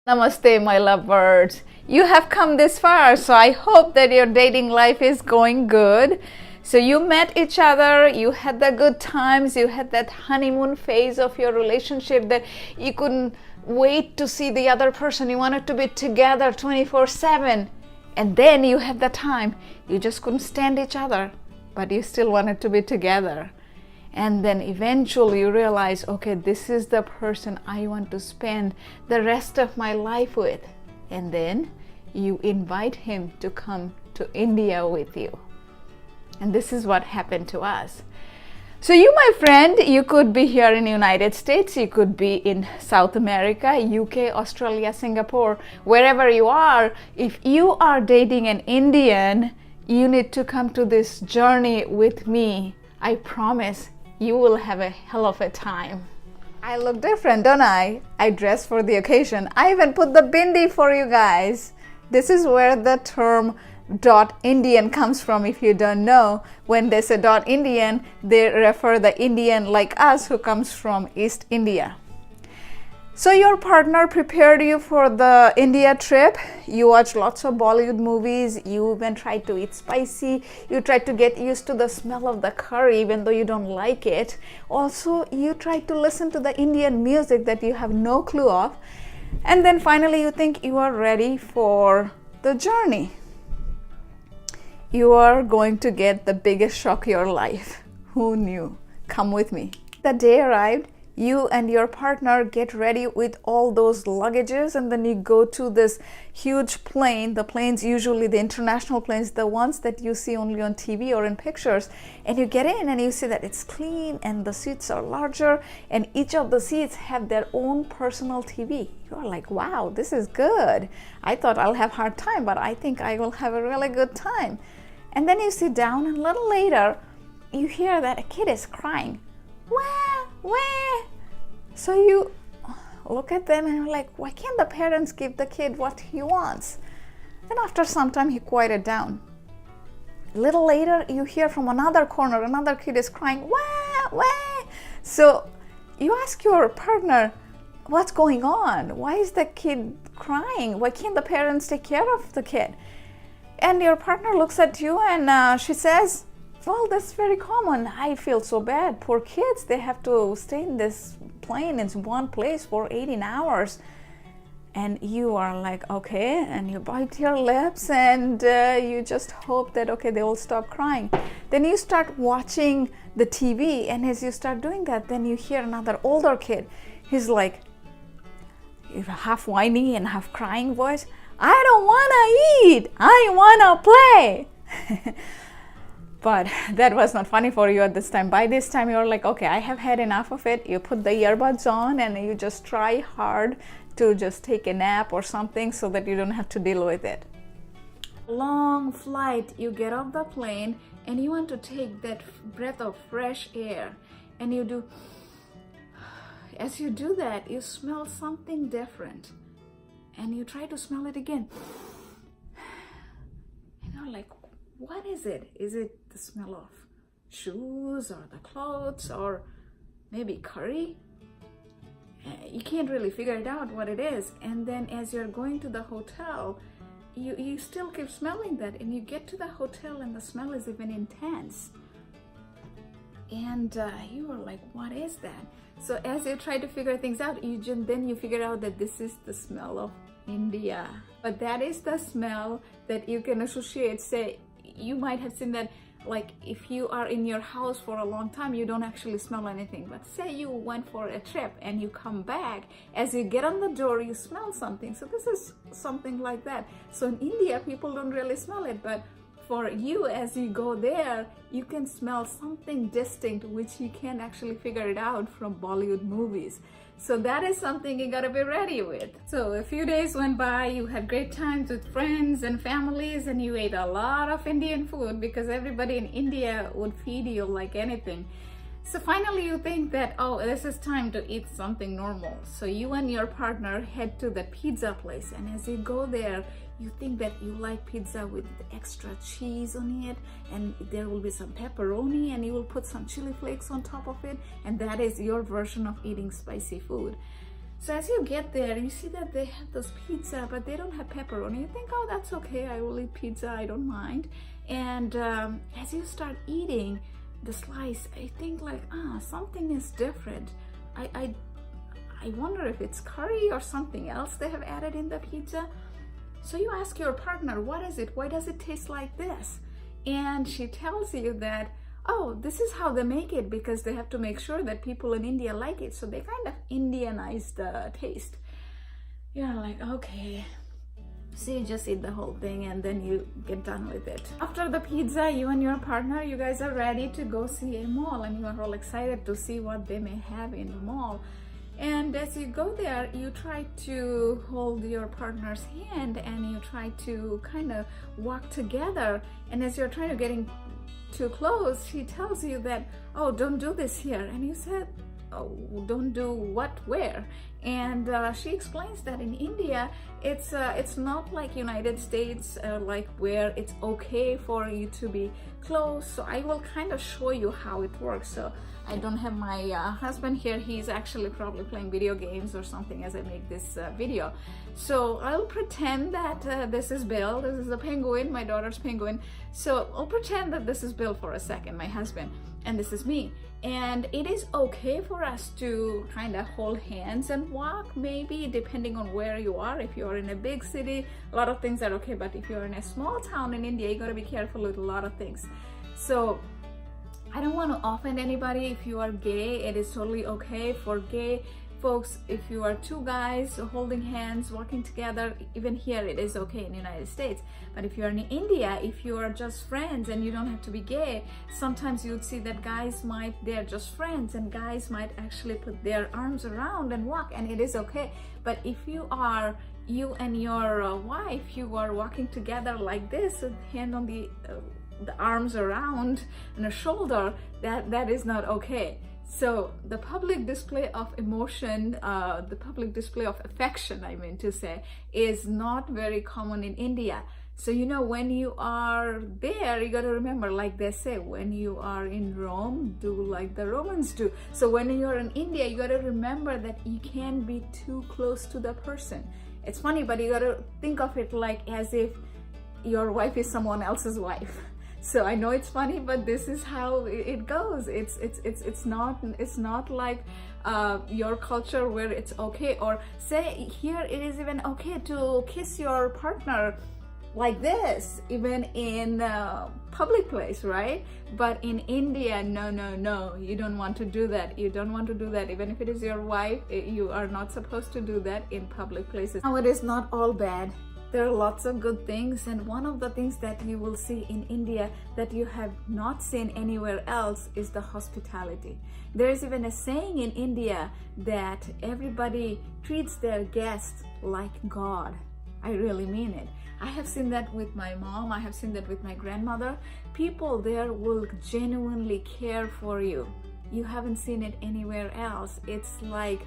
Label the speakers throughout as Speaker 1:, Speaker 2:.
Speaker 1: Namaste, my lovebirds. You have come this far, so I hope that your dating life is going good. So you met each other, you had the good times, you had that honeymoon phase of your relationship that you couldn't wait to see the other person. You wanted to be together 24/7. And then you had the time, you just couldn't stand each other, but you still wanted to be together. And then eventually you realize, okay, this is the person I want to spend the rest of my life with. And then you invite him to come to India with you. And this is what happened to us. So you, my friend, you could be here in the United States, you could be in South America, UK, Australia, Singapore, wherever you are. If you are dating an Indian, you need to come to this journey with me. I promise you will have a hell of a time. I look different, don't I? I dress for the occasion. I even put the bindi for you guys. This is where the term Indian comes from, if you don't know. When they say Indian, they refer the Indian like us who comes from East India. So your partner prepared you for the India trip. You watched lots of Bollywood movies. You even tried to eat spicy. You tried to get used to the smell of the curry even though you don't like it. Also, you tried to listen to the Indian music that you have no clue of. And then finally you think you are ready for the journey. You are going to get the biggest shock of your life. Who knew? Come with me. The day arrived. You and your partner get ready with all those luggages, and then you go to this huge plane. The planes, usually the international planes, the ones that you see only on TV or in pictures. And you get in and you see that it's clean and the seats are larger, and each of the seats have their own personal TV. You're like, wow, this is good. I thought I'll have a hard time, but I think I will have a really good time. And then you sit down, and a little later, you hear that a kid is crying. Wah, wah. So you look at them and you're like, why can't the parents give the kid what he wants? And after some time, he quieted down. A little later, you hear from another corner, another kid is crying, wah, wah. So you ask your partner, what's going on? Why is the kid crying? Why can't the parents take care of the kid? And your partner looks at you and she says, well, that's very common. I feel so bad. Poor kids, they have to stay in this plane in one place for 18 hours. And you are like, okay, and you bite your lips and you just hope that, okay, they will stop crying. Then you start watching the TV, and as you start doing that, then you hear another older kid. He's like, half whiny and half crying voice, I don't want to eat, I want to play. But that was not funny for you at this time. By this time, you're like, okay, I have had enough of it. You put the earbuds on and you just try hard to just take a nap or something so that you don't have to deal with it. Long flight, you get off the plane and you want to take that breath of fresh air. And you do, as you do that, you smell something different. And you try to smell it again. And you're like, what is it? Is it the smell of shoes or the clothes or maybe curry? You can't really figure it out what it is. And then as you're going to the hotel, you still keep smelling that, and you get to the hotel and the smell is even intense. And you are like, what is that? So as you try to figure things out, then you figure out that this is the smell of India. But that is the smell that you can associate. Say, you might have seen that, like if you are in your house for a long time, you don't actually smell anything. But say you went for a trip and you come back, as you get on the door, you smell something. So this is something like that. So in India, people don't really smell it, but for you, as you go there, you can smell something distinct, which you can't actually figure it out from Bollywood movies. So that is something you gotta be ready with. So a few days went by, you had great times with friends and families, and you ate a lot of Indian food because everybody in India would feed you like anything. So finally you think that, oh, this is time to eat something normal. So you and your partner head to the pizza place, and as you go there, you think that you like pizza with extra cheese on it, and there will be some pepperoni, and you will put some chili flakes on top of it, and that is your version of eating spicy food. So as you get there, you see that they have this pizza, but they don't have pepperoni. You think, oh, that's okay, I will eat pizza, I don't mind. And as you start eating the slice, I think like, something is different. I wonder if it's curry or something else they have added in the pizza. So you ask your partner, what is it? Why does it taste like this? And she tells you that, oh, this is how they make it because they have to make sure that people in India like it. So they kind of Indianize the taste. You're like, okay. So you just eat the whole thing and then you get done with it. After the pizza, you and your partner, you guys are ready to go see a mall and you are all excited to see what they may have in the mall. And as you go there, you try to hold your partner's hand and you try to kind of walk together. And as you're trying to getting too close, she tells you that, oh, don't do this here. And you said, oh, don't do what, where? And she explains that in India, it's not like United States, like where it's okay for you to be close. So I will kind of show you how it works. So I don't have my husband here. He's actually probably playing video games or something as I make this video. So I'll pretend that this is Bill. This is a penguin, my daughter's penguin. So I'll pretend that this is Bill for a second, my husband, and this is me. And it is okay for us to kind of hold hands and walk, maybe depending on where you are. If you're in a big city, a lot of things are okay, but if you're in a small town in India, you gotta be careful with a lot of things. So I don't want to offend anybody. If you are gay, it is totally okay for gay folks. If you are two guys holding hands, walking together, even here it is okay in the United States. But if you're in India, if you are just friends and you don't have to be gay, sometimes you would see that they're just friends and guys might actually put their arms around and walk, and it is okay. But if you and your wife, you are walking together like this, with hand on the arms around and a shoulder, that is not okay. So the public display of emotion, the public display of affection, I mean to say, is not very common in India. So, when you are there, you got to remember, like they say, when you are in Rome, do like the Romans do. So when you're in India, you got to remember that you can't be too close to the person. It's funny, but you got to think of it like as if your wife is someone else's wife. So I know it's funny, but this is how it goes. It's not like your culture where it's okay, or say here it is even okay to kiss your partner like this, even in public place, right? But in India, no, you don't want to do that. You don't want to do that. Even if it is your wife, you are not supposed to do that in public places. Now, it is not all bad. There are lots of good things, and one of the things that you will see in India that you have not seen anywhere else is the hospitality. There is even a saying in India that everybody treats their guests like God. I really mean it. I have seen that with my mom. I have seen that with my grandmother. People there will genuinely care for you. You haven't seen it anywhere else. It's like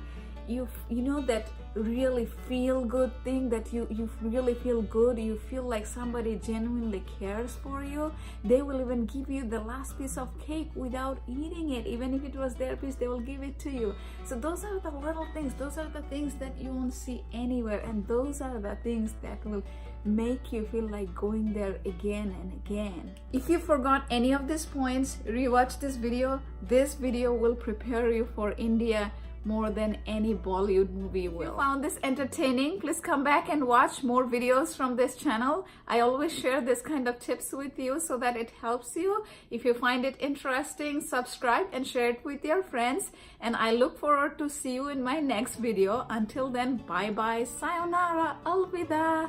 Speaker 1: you know that really feel good thing, that you really feel good, you feel like somebody genuinely cares for you. They will even give you the last piece of cake without eating it. Even if it was their piece, they will give it to you. So those are the little things, those are the things that you won't see anywhere, and those are the things that will make you feel like going there again and again. If you forgot any of these points, rewatch this video. This video will prepare you for India more than any Bollywood movie will. If you found this entertaining, please come back and watch more videos from this channel. I always share this kind of tips with you so that it helps you. If you find it interesting, subscribe and share it with your friends. And I look forward to see you in my next video. Until then, bye bye, sayonara, alvida.